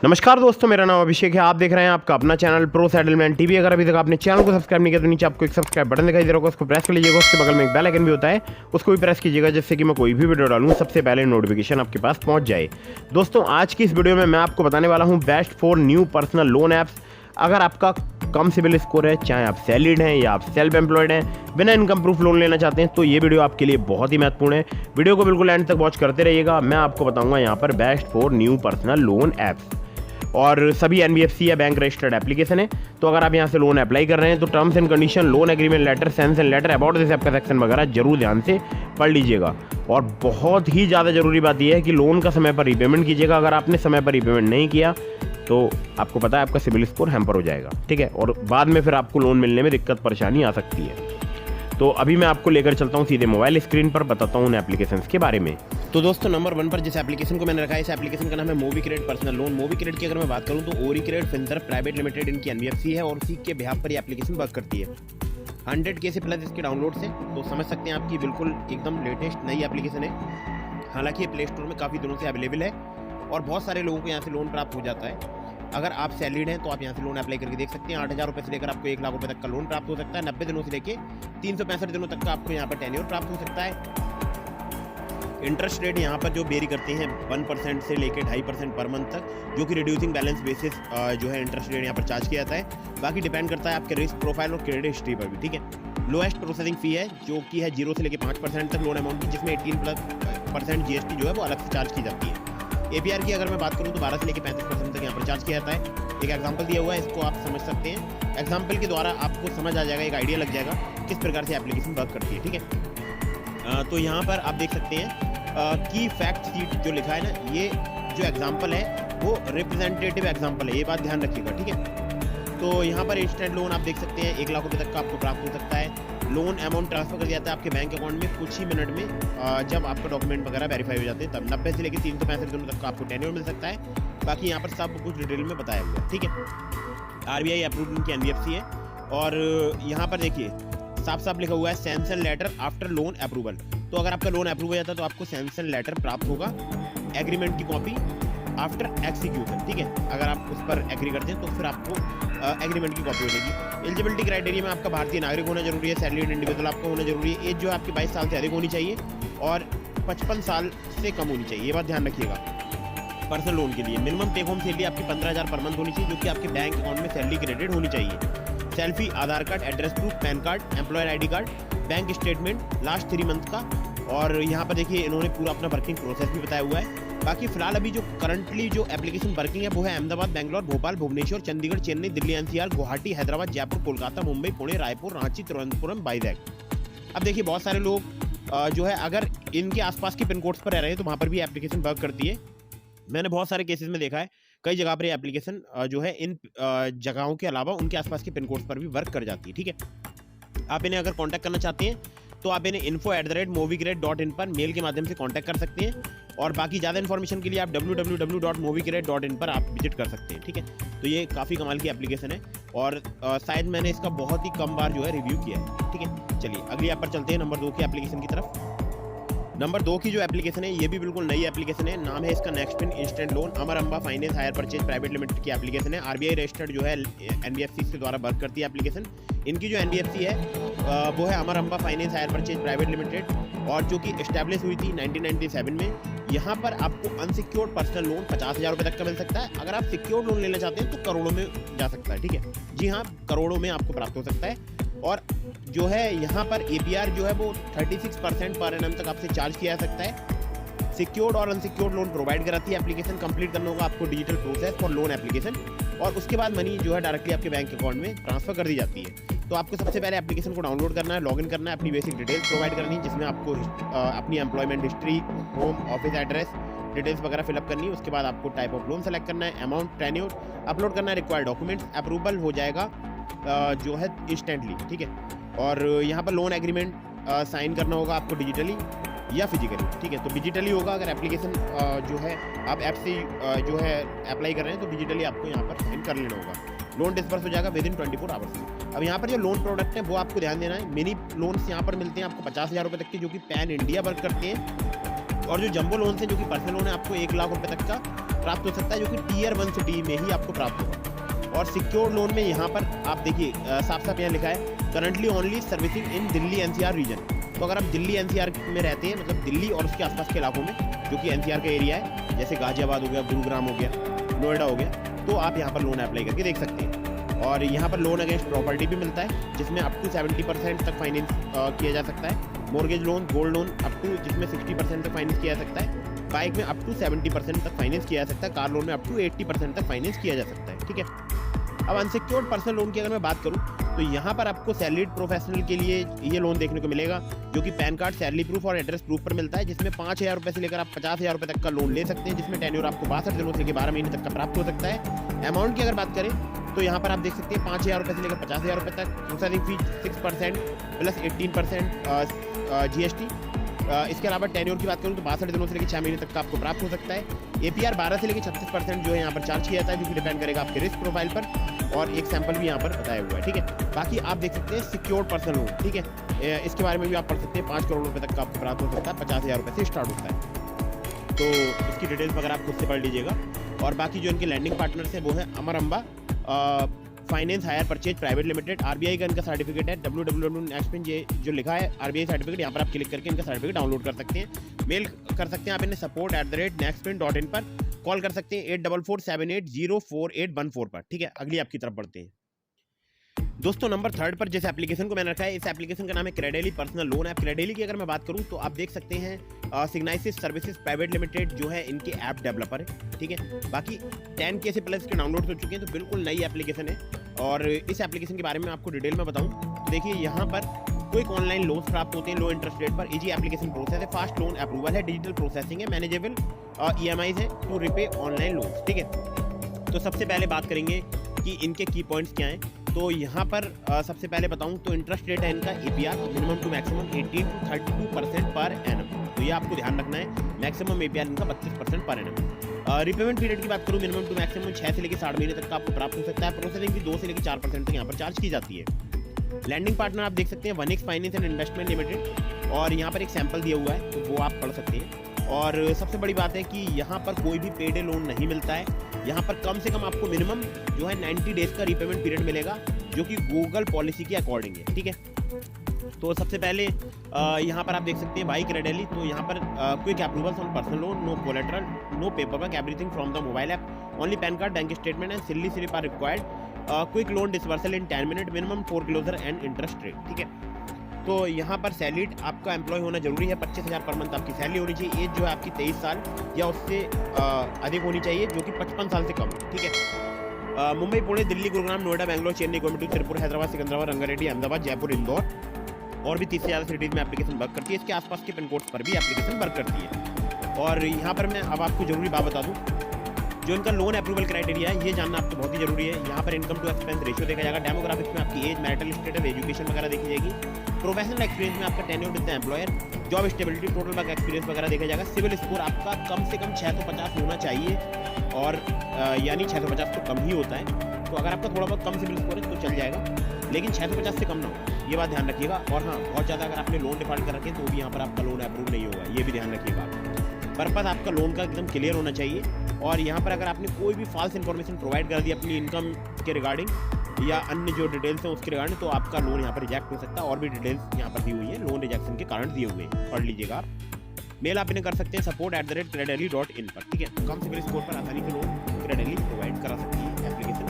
नमस्कार दोस्तों, मेरा नाम अभिषेक है। आप देख रहे हैं आपका अपना चैनल प्रो सेटलमेंट टीवी। अगर अभी तक आपने चैनल को सब्सक्राइब नहीं किया तो नीचे आपको एक सब्सक्राइब बटन दिखाई दे रहा होगा, उसको प्रेस कर लीजिएगा। उसके बगल में एक बेल आइकन भी होता है, उसको भी प्रेस कीजिएगा, जिससे कि मैं कोई भी वीडियो डालूं सबसे पहले नोटिफिकेशन आपके पास पहुंच जाए। दोस्तों, आज की इस वीडियो में मैं आपको बताने वाला हूँ best 4 new personal loan apps. अगर आपका कम सिबिल स्कोर है, चाहे आप सैलरीड हैं या आप सेल्फ एम्प्लॉयड हैं, बिना इनकम प्रूफ लोन लेना चाहते हैं, तो ये वीडियो आपके लिए बहुत ही महत्वपूर्ण है। वीडियो को बिल्कुल एंड तक वॉच करते रहिएगा। मैं आपको बताऊंगा यहाँ पर best 4 new personal loan apps, और सभी एनबीएफसी या बैंक रजिस्टर्ड एप्लीकेशन है। तो अगर आप यहाँ से लोन अप्लाई कर रहे हैं तो terms and condition, loan agreement letter, sanction letter, about this app का सेक्शन वगैरह जरूर ध्यान से पढ़ लीजिएगा। और बहुत ही ज़्यादा जरूरी बात यह है कि लोन का समय पर रीपेमेंट कीजिएगा। अगर आपने समय पर रीपेमेंट नहीं किया तो आपको पता है आपका सिबिल स्कोर हैम्पर हो जाएगा, ठीक है, और बाद में फिर आपको लोन मिलने में दिक्कत परेशानी आ सकती है। तो अभी मैं आपको लेकर चलता हूँ सीधे मोबाइल स्क्रीन पर, बताता हूँ उन एप्लीकेशंस के बारे में। तो दोस्तों, नंबर 1 पर जिस एप्लीकेशन को मैंने रखा है, इस एप्लीकेशन का नाम है मोबी क्रेडिट पर्सनल लोन। मोबी क्रेडिट की अगर मैं बात करूँ तो ओरी क्रेडिट फिनसर्व प्राइवेट लिमिटेड इनकी एनबीएफसी है और उसी के बिहाफ पर ये एप्लीकेशन वर्क करती है। 100K से प्लस इसके डाउनलोड से, तो समझ सकते हैं आपकी बिल्कुल एकदम लेटेस्ट नई एप्लीकेशन है। हालांकि ये प्ले स्टोर में काफ़ी दिनों से अवेलेबल है और बहुत सारे लोगों को यहाँ से लोन प्राप्त हो जाता है। अगर आप सैलरीड हैं तो आप यहाँ से लोन अप्लाई करके देख सकते हैं। 8,000 रुपये से लेकर आपको 1 लाख रुपये तक का लोन प्राप्त हो सकता है। 90 दिनों से लेकर 365 दिनों तक का आपको यहाँ पर टेन्योर प्राप्त हो सकता है। इंटरेस्ट रेट यहाँ पर जो वेरी करते हैं 1% से लेकर 2.5% पर मंथ तक, जो कि रिड्यूसिंग बैलेंस बेसिस जो है इंटरेस्ट रेट यहाँ पर चार्ज किया जाता है। बाकी डिपेंड करता है आपके रिस्क प्रोफाइल और क्रेडिट हिस्ट्री पर भी, ठीक है। लोएस्ट प्रोसेसिंग फी है जो कि है 0 से लेकर 5% तक लोन अमाउंट की, जिसमें 18% GST जो है वो अलग से चार्ज की जाती है। APR की अगर मैं बात करूँ तो 12 से लेकर 35% तक यहाँ पर चार्ज किया जाता है। एक एग्जांपल दिया हुआ है, इसको आप समझ सकते हैं। एग्जांपल के द्वारा आपको समझ आ जाएगा, एक आइडिया लग जाएगा किस प्रकार से एप्लीकेशन वर्क करती है, ठीक है। तो यहाँ पर आप देख सकते हैं की फैक्ट शीट जो लिखा है ना, ये जो एग्जांपल है वो रिप्रेजेंटेटिव एग्जांपल है, ये बात ध्यान रखिएगा, ठीक है। तो यहाँ पर इंस्टेंट लोन आप देख सकते हैं 1 लाख रुपये तक का आपको प्राप्त हो सकता है। लोन अमाउंट ट्रांसफर कर दिया जाता है आपके बैंक अकाउंट में कुछ ही मिनट में, जब आपका डॉक्यूमेंट वगैरह वेरीफाई हो जाते हैं तब। 90 से लेकर 365 दिनों तक का आपको टेन्योर मिल सकता है। बाकी यहाँ पर सब कुछ डिटेल में बताया हुआ है, ठीक है। RBI अप्रूव्ड इनकी एनबीएफसी है और यहाँ पर देखिए साफ साफ लिखा हुआ है sanction letter after loan approval. तो अगर आपका लोन अप्रूव हो जाता है तो आपको सैंक्शन लेटर प्राप्त होगा, एग्रीमेंट की कॉपी आफ्टर एक्सिक्यूशन, ठीक है। अगर आप उस पर एग्री करते हैं तो फिर आपको एग्रीमेंट की कॉपी हो जाएगी। एलिजिबिलिटी क्राइटेरिया में आपका भारतीय नागरिक होना जरूरी है, सैलरीड इंडिविजुअल आपको होना जरूरी है, एज जो है आपकी 22 साल से अधिक होनी चाहिए और 55 साल से कम होनी चाहिए, ये बात ध्यान रखिएगा। पर्सनल लोन के लिए मिनिमम टेक होम सैलरी आपकी 15,000 पर मंथ होनी चाहिए, जो कि आपके बैंक अकाउंट में सैलरी क्रेडिट होनी चाहिए। Selfie, Aadhaar card, address proof, PAN card, employer ID card, bank statement last 3 month का। और यहाँ पर देखिए इन्होंने पूरा अपना वर्किंग प्रोसेस भी बताया हुआ है। बाकी फिलहाल अभी जो करंटली जो एप्लीकेशन वर्किंग है वो है अहमदाबाद, बेंगलोर, भोपाल, भुवनेश्वर, चंडीगढ़, चेन्नई, दिल्ली NCR, गुवाहाटी, हैदराबाद, जयपुर, कोलकाता, मुंबई, पुणे, रायपुर, रांची, तिरुवनंतपुरम, वाइजैक। अब देखिए बहुत सारे लोग जो है अगर इनके आसपास के पिन कोड्स पर रह रहे हैं तो वहाँ पर भी एप्लीकेशन वर्क करती है। मैंने बहुत सारे केसेस में देखा है, कई जगह पर ये एप्लीकेशन जो है इन जगहों के अलावा उनके आसपास के पिन कोड्स पर भी वर्क कर जाती है, ठीक है। आप इन्हें अगर कॉन्टैक्ट करना चाहते हैं तो आप इन्हें info@movicred.in पर मेल के माध्यम से कांटेक्ट कर सकते हैं। और बाकी ज़्यादा इन्फॉर्मेशन के लिए आप www.movicred.in पर आप विजिट कर सकते हैं, ठीक है। तो ये काफ़ी कमाल की एप्लीकेशन है और शायद मैंने इसका बहुत ही कम बार जो है रिव्यू किया है, ठीक है। चलिए अगली ऐप पर चलते हैं, नंबर 2 की एप्लीकेशन की तरफ। नंबर 2 की जो एप्लीकेशन है ये भी बिल्कुल नई एप्लीकेशन है, नाम है इसका next instant loan. Amar Amba finance hire purchase private limited की एप्लीकेशन है। RBI रजिस्टर्ड जो है एनबीएफसी के द्वारा वर्क करती है एप्लीकेशन। इनकी जो एनबीएफसी है वो है Amar Amba finance hire purchase private limited, और जो कि एस्टैब्लिश हुई थी 1997 में। यहाँ पर आपको अनसिक्योर्ड पर्सनल लोन 50,000 रुपये तक का मिल सकता है। अगर आप सिक्योर्ड लोन लेना चाहते हैं तो करोड़ों में जा सकता है, ठीक है। जी हाँ, करोड़ों में आपको प्राप्त हो सकता है। और जो है यहाँ पर APR जो है वो 36% पर एनम तक आपसे चार्ज किया जा सकता है। सिक्योर्ड और अनसिक्योर्ड लोन प्रोवाइड कराती है एप्लीकेशन। कंप्लीट करना होगा आपको digital process for loan application, और उसके बाद मनी जो है डायरेक्टली आपके बैंक अकाउंट में ट्रांसफर कर दी जाती है। तो आपको सबसे पहले एप्लीकेशन को डाउनलोड करना है, लॉगिन करना है, अपनी बेसिक डिटेल्स प्रोवाइड करनी है, जिसमें आपको अपनी employment history, home, office address, details वगैरह फिलअप करनी है। उसके बाद आपको टाइप ऑफ लोन सेलेक्ट करना है, अमाउंट, टेन्योर अपलोड करना है, रिक्वायर्ड डॉक्यूमेंट्स, अप्रूवल हो जाएगा जो है इंस्टेंटली, ठीक है। और यहाँ पर लोन एग्रीमेंट साइन करना होगा आपको डिजिटली या फिजिकली, ठीक है। तो डिजिटली होगा अगर एप्लीकेशन जो है आप ऐप से जो है अप्लाई कर रहे हैं तो डिजिटली आपको यहाँ पर साइन कर लेना होगा। लोन डिस्बर्स हो जाएगा विदिन 24 आवर्स में। अब यहाँ पर जो लोन प्रोडक्ट है वो आपको ध्यान देना है। मिनी लोन्स यहाँ पर मिलते हैं आपको 50,000 रुपये तक के, जो कि पैन इंडिया वर्क करते हैं। और जो जंबो लोन है जो कि पर्सनल लोन है आपको 1 लाख रुपए तक का प्राप्त हो सकता है, जो कि टियर 1 सिटी में ही आपको प्राप्त होगा। और सिक्योर लोन में यहाँ पर आप देखिए साफ साफ यहाँ लिखा है करंटली ओनली सर्विसिंग इन दिल्ली एनसीआर रीजन। तो अगर आप दिल्ली एनसीआर में रहते हैं, मतलब दिल्ली और उसके आसपास के इलाकों में जो कि एनसीआर का एरिया है, जैसे गाजियाबाद हो गया, गुरुग्राम हो गया, नोएडा हो गया, तो आप यहाँ पर लोन अप्लाई करके देख सकते हैं। और यहाँ पर लोन अगेंस्ट प्रॉपर्टी भी मिलता है, जिसमें अप टू 70% तक फाइनेंस किया जा सकता है। Mortgage loan, gold loan up to जिसमें 60% तक फाइनेंस किया जा सकता है। बाइक में अप टू 70% तक फाइनेंस किया जा सकता है। कार लोन में अप टू 80% तक फाइनेंस किया जा सकता है। ठीक है, अब अनसिक्योर्ड पर्सनल लोन की अगर मैं बात करूं तो यहाँ पर आपको सैलरीड प्रोफेशनल के लिए ये लोन देखने को मिलेगा, जो कि पैन कार्ड, सैलरी प्रूफ और एड्रेस प्रूफ पर मिलता है, जिसमें 5,000 रुपये से लेकर आप 50,000 रुपये तक का लोन ले सकते हैं, जिसमें टेन्योर आपको 62 दिनों से लेकर 12 महीने तक का प्राप्त हो सकता है। अमाउंट की अगर बात करें तो यहाँ पर आप देख सकते हैं 5,000 रुपये से लेकर 50,000 रुपये तक, प्रोसेसिंग फीस 6% प्लस 18% GST। इसके अलावा टेन्योर की बात करूँ तो 62 दिनों से लेकर 6 महीने तक का आपको प्राप्त हो सकता है। APR 12 से लेकर 36% जो है यहाँ पर चार्ज किया जाता है, जो कि डिपेंड करेगा आपके रिस्क प्रोफाइल पर, और एक सैंपल भी यहाँ पर बताया हुआ है। ठीक है, बाकी आप देख सकते हैं सिक्योर्ड पर्सनल लोन। ठीक है, इसके बारे में भी आप पढ़ सकते हैं। 5 करोड़ रुपए तक का आपको प्राप्त हो सकता है, 50,000 रुपये से स्टार्ट होता है। तो इसकी डिटेल्स वगैरह आप खुद से पढ़ लीजिएगा। और बाकी जो इनके लैंडिंग पार्टनर्स हैं वो है Amar Amba finance hire purchase private limited. RBI का इनका सर्टिफिकेट है, www.nextpin जो लिखा है RBI सर्टिफिकेट, यहाँ पर आप क्लिक करके इनका सर्टिफिकेट डाउनलोड कर सकते हैं। मेल कर सकते हैं आप इन्हें support@nextpin.in पर, कॉल कर सकते हैं 8447804814 पर। ठीक है, अगली आपकी तरफ बढ़ते हैं दोस्तों। नंबर 3 पर जिस एप्लीकेशन को मैंने रखा है, इस एप्लीकेशन का नाम है क्रेडेली पर्सनल लोन ऐप। क्रेडेली की अगर मैं बात करूं तो आप देख सकते हैं सिग्नाइसिस सर्विसेज प्राइवेट लिमिटेड जो है इनके ऐप डेवलपर है। ठीक है, बाकी 10K से प्लस के डाउनलोड हो चुके हैं, तो बिल्कुल नई एप्लीकेशन है। और इस एप्लीकेशन के बारे में आपको डिटेल में बताऊं तो देखिए, यहाँ पर क्विक ऑनलाइन लोन्स प्राप्त होते हैं लो इंटरेस्ट रेट पर। इजी एप्लीकेशन प्रोसेस है, फास्ट लोन अप्रूवल है, डिजिटल प्रोसेसिंग है, मैनेजेबल EMIs है टू रिपे ऑनलाइन लोन्स। ठीक है, तो सबसे पहले बात करेंगे कि इनके की पॉइंट्स क्या हैं। तो यहाँ पर सबसे पहले बताऊं तो इंटरेस्ट रेट है इनका APR minimum to maximum 18 to 32% per annum. तो ये आपको ध्यान रखना है। मैक्सिमम APR इनका 32% पर एनम। रिपेमेंट पीरियड की बात करूं, मिनिमम टू मैक्सिमम 6 से लेकर 60 महीने तक का आपको प्राप्त हो सकता है। प्रोसेसिंग भी 2 से लेकर 4% तक यहाँ पर चार्ज की जाती है। लैंडिंग पार्टनर आप देख सकते हैं 1x finance and investment limited, और यहाँ पर एक सैंपल दिया हुआ है, तो वो आप पढ़ सकते हैं। और सबसे बड़ी बात है कि यहाँ पर कोई भी पेड लोन नहीं मिलता है। यहाँ पर कम से कम आपको मिनिमम जो है 90 डेज का रीपेमेंट पीरियड मिलेगा, जो कि गूगल पॉलिसी के अकॉर्डिंग है। ठीक है, तो सबसे पहले यहाँ पर आप देख सकते हैं बाई क्रेडेली। तो यहाँ पर quick approvals on personal loan, no collateral, no paper work, everything from the mobile app, only PAN card, bank statement and salary slip are required, quick loan disbursal in 10 minute, minimum foreclosure and interest rate. ठीक है, तो यहाँ पर salaried आपका employ होना जरूरी है। 25,000 per month आपकी सैलरी होनी चाहिए। एज जो है आपकी 23 साल या उससे अधिक होनी चाहिए, जो कि 55 साल से कम है। ठीक है, मुंबई, पुणे, दिल्ली, गुरुग्राम, नोएडा, बेंगलोर, चेन्नई, कोयम्बटूर, तिरुपुर, हैदराबाद, सिकंदराबाद, रंगारेड्डी, अहमदाबाद, जयपुर, इंदौर और भी 30 से ज़्यादा सिटीज़ में एप्लीकेशन वर्क करती है। इसके आसपास के पिन कोड्स पर भी एप्लीकेशन वर्क करती है। और यहाँ पर मैं अब आपको जरूरी बात बता दूँ, जो इनका लोन अप्रूवल क्राइटेरिया है, ये जानना आपको बहुत ही जरूरी है। यहाँ पर इनकम टू एक्सपेंस रेशियो देखा जाएगा, डेमोग्राफिक्स में आपकी एज, मैरिटल स्टेटस, एजुकेशन वगैरह देखी जाएगी, प्रोफेशनल एक्सपीरियंस में आपका tenure with the employer, job stability, total work experience वगैरह देखा जाएगा। सिविल स्कोर आपका कम से कम 650 होना चाहिए, और यानी 650 तो कम ही होता है। तो अगर आपका थोड़ा बहुत कम सिविल स्कोर है तो चल जाएगा, लेकिन 650 से कम ना हो, ये बात ध्यान रखिएगा। और हाँ, बहुत ज़्यादा अगर आपने लोन डिफॉल्ट कर रखे तो भी यहाँ पर आपका लोन अप्रूव नहीं होगा, ये भी ध्यान रखिएगा। पर्पस आपका लोन का एकदम क्लियर होना चाहिए। और यहाँ पर अगर आपने कोई भी फॉल्स इन्फॉर्मेशन प्रोवाइड कर दी अपनी इनकम के रिगार्डिंग या अन्य जो डिटेल्स हैं उसके रिगार्डिंग, तो आपका लोन यहाँ पर रिजेक्ट हो सकता है। और भी डिटेल्स यहाँ पर दी हुई है, लोन रिजेक्शन के कारण दिए हुए हैं, पढ़ लीजिएगा आप। मेल आप इन्हें कर सकते हैं support@credeli.in पर। ठीक है, कम सिविल स्कोर पर आसानी से लोन क्रेडेली प्रोवाइड करा सकती है एप्लीकेशन,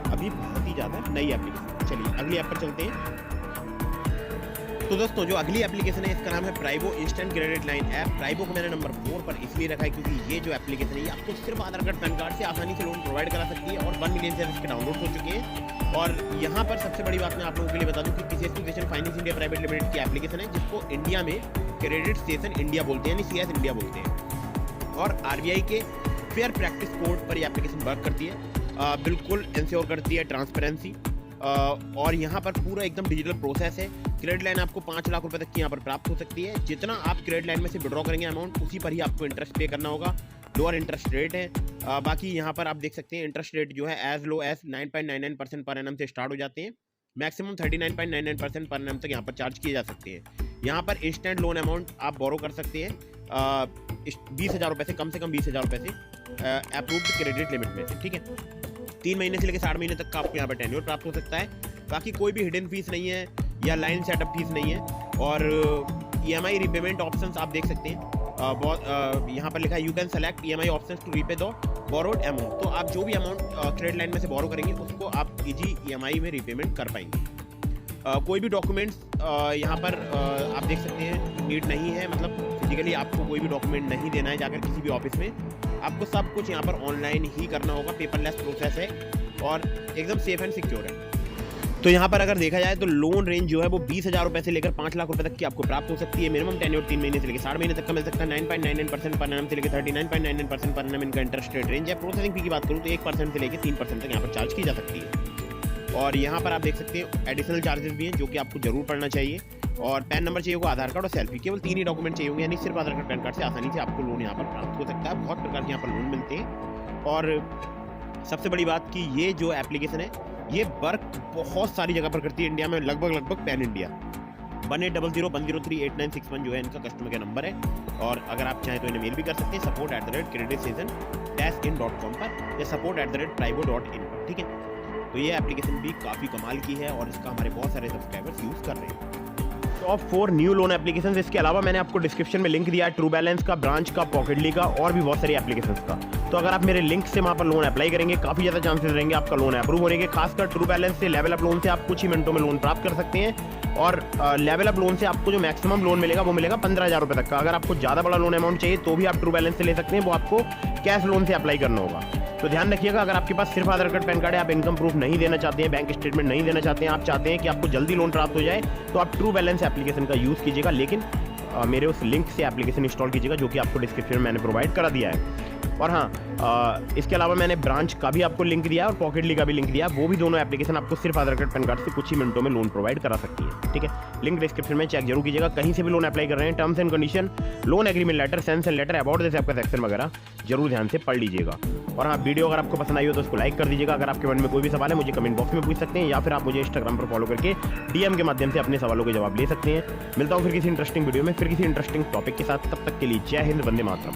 अभी बहुत ही ज़्यादा नई एप्लीकेशन। चलिए अगली ऐप पर चलते हैं। तो दोस्तों, जो अगली एप्लीकेशन है इसका नाम है प्राइवो इंस्टेंट क्रेडिट लाइन ऐप। प्राइवो को मैंने नंबर 4 पर इसलिए रखा है क्योंकि ये जो एप्लीकेशन है ये आपको सिर्फ आधार कार्ड, पैन कार्ड से आसानी से लोन प्रोवाइड करा सकती है, और 1 मिलियन से इसके डाउनलोड हो चुके हैं। और यहाँ पर सबसे बड़ी बात मैं आप लोगों के लिए बता दूं कि किसी education finance India private limited की एप्लीकेशन है, जिसको इंडिया में क्रेडिट स्टेशन इंडिया बोलते हैं, यानी CS इंडिया बोलते हैं। और RBI के फेयर प्रैक्टिस कोड पर ये एप्लीकेशन वर्क करती है, बिल्कुल इंश्योर करती है ट्रांसपेरेंसी। और यहाँ पर पूरा एकदम डिजिटल प्रोसेस है। क्रेडिट लाइन आपको 5 लाख रुपए तक की यहाँ पर प्राप्त हो सकती है। जितना आप क्रेडिट लाइन में से विड्रॉ करेंगे अमाउंट, उसी पर ही आपको इंटरेस्ट पे करना होगा। लोअर इंटरेस्ट रेट है। बाकी यहाँ पर आप देख सकते हैं इंटरेस्ट रेट जो है as low as 9.99% per annum से स्टार्ट हो जाते हैं, मैक्सिमम 39.99% पर एनम तक यहाँ पर चार्ज किए जा सकते हैं। यहाँ पर इंस्टेंट लोन अमाउंट आप बोरो कर सकते हैं 20,000 रुपये से, कम से कम 20,000 रुपये से अप्रूव्ड क्रेडिट लिमिट में से, ठीक है। 3 महीने से लेकर 60 महीने तक का आपको यहाँ पर टेन्योर प्राप्त हो सकता है। बाकी कोई भी हिडन फीस नहीं है या लाइन सेटअप फीस नहीं है। और EMI रिपेमेंट ऑप्शंस आप देख सकते हैं, यहाँ पर लिखा है you can select EMI options to repay the borrowed amount. तो आप जो भी अमाउंट क्रेडिट लाइन में से बोरो करेंगे उसको आप इजी EMI में रिपेमेंट कर पाएंगे। कोई भी डॉक्यूमेंट्स यहाँ पर आप देख सकते हैं नीड नहीं है, मतलब फिजिकली आपको कोई भी डॉक्यूमेंट नहीं देना है जाकर किसी भी ऑफिस में। आपको सब कुछ यहाँ पर ऑनलाइन ही करना होगा, पेपरलेस प्रोसेस है और एकदम सेफ एंड सिक्योर है। तो यहाँ पर अगर देखा जाए तो लोन रेंज जो है वो 20,000 रुपये से लेकर 5 लाख रुपए तक की आपको प्राप्त हो सकती है। मिनिमम टेन्योर 3 महीने से लेकर 60 महीने तक का मिल सकता है। 9.99% पर एनम से लेकर 39.99% पर एनम इनका इंटरेस्ट रेट रेंज है। प्रोसेसिंग फी की बात करूँ तो 1% से लेकर 3% तक यहाँ पर चार्ज की जा सकती है। और यहाँ पर आप देख सकते हैं एडिशनल चार्जेस भी हैं जो कि आपको जरूर पढ़ना चाहिए। और पैन नंबर चाहिए होगा, आधार कार्ड और सेल्फी, केवल 3 ही डॉक्यूमेंट चाहिए होंगे, यानी सिर्फ आधार कार्ड पैन कार्ड से आसानी से आपको लोन यहाँ पर प्राप्त हो सकता है। बहुत प्रकार के यहाँ पर लोन मिलते हैं। और सबसे बड़ी बात कि ये जो एप्लीकेशन है ये वर्क बहुत सारी जगह पर करती है इंडिया में, लगभग पैन इंडिया। 180010038961 जो है इनका कस्टमर केयर नंबर है। और अगर आप चाहें तो इन्हें मेल भी कर सकते हैं support@creditstation-in.com पर या support@privo.in पर, ठीक है। तो ये एप्लीकेशन भी काफ़ी कमाल की है और इसका हमारे बहुत सारे सब्सक्राइबर्स यूज़ कर रहे हैं। Top 4 new loan applications. इसके अलावा मैंने आपको डिस्क्रिप्शन में लिंक दिया है ट्रू बैलेंस का, ब्रांच का, पॉकेटली का और भी बहुत सारी एप्लीकेशंस का। तो अगर आप मेरे लिंक से वहाँ पर लोन अप्लाई करेंगे काफ़ी ज़्यादा चांसेस रहेंगे आपका लोन अप्रूव होने के। खासकर ट्रू बैलेंस से, लेवल अप लोन से आप कुछ ही मिनटों में लोन प्राप्त कर सकते हैं। और लेवल अप लोन से आपको जो मैक्सिमम लोन मिलेगा वो मिलेगा 15,000 रुपये तक का। अगर आपको ज़्यादा बड़ा लोन अमाउंट चाहिए तो भी आप ट्रू बैलेंस से ले सकते हैं, वो आपको कैश लोन से अप्लाई करना होगा। तो ध्यान रखिएगा, अगर आपके पास सिर्फ आधार कार्ड पैन कार्ड है, आप इनकम प्रूफ नहीं देना चाहते हैं, बैंक स्टेटमेंट नहीं देना चाहते हैं, आप चाहते हैं कि आपको जल्दी लोन प्राप्त हो जाए, तो आप ट्रू बैलेंस एप्लीकेशन का यूज़ कीजिएगा। लेकिन मेरे उस लिंक से एप्लीकेशन इंस्टॉल कीजिएगा जो कि आपको डिस्क्रिप्शन में मैंने प्रोवाइड करा दिया है। और हाँ, इसके अलावा मैंने ब्रांच का भी आपको लिंक दिया है और पॉकेटली का भी लिंक दिया है। वो भी दोनों एप्लीकेशन आपको सिर्फ आधार कार्ड पैन कार्ड से कुछ ही मिनटों में लोन प्रोवाइड करा सकती है, ठीक है। लिंक डिस्क्रिप्शन में चेक जरूर कीजिएगा। कहीं से भी लोन अप्लाई कर रहे हैं, terms and condition, loan agreement letter, sanction letter, about this आपका सेक्शन वगैरह जरूर ध्यान से पढ़ लीजिएगा। और हाँ, वीडियो अगर आपको पसंद आई हो तो उसको लाइक कर दीजिएगा। अगर आपके मन में कोई भी सवाल है मुझे कमेंट बॉक्स में पूछ सकते हैं या फिर आप मुझे इंस्टाग्राम पर फॉलो करके DM के माध्यम से अपने सवालों के जवाब ले सकते हैं। मिलता हूँ फिर किसी इंटरेस्टिंग वीडियो में, फिर किसी इंटरेस्टिंग टॉपिक के साथ। तब तक के लिए जय हिंद, वंदे मातरम।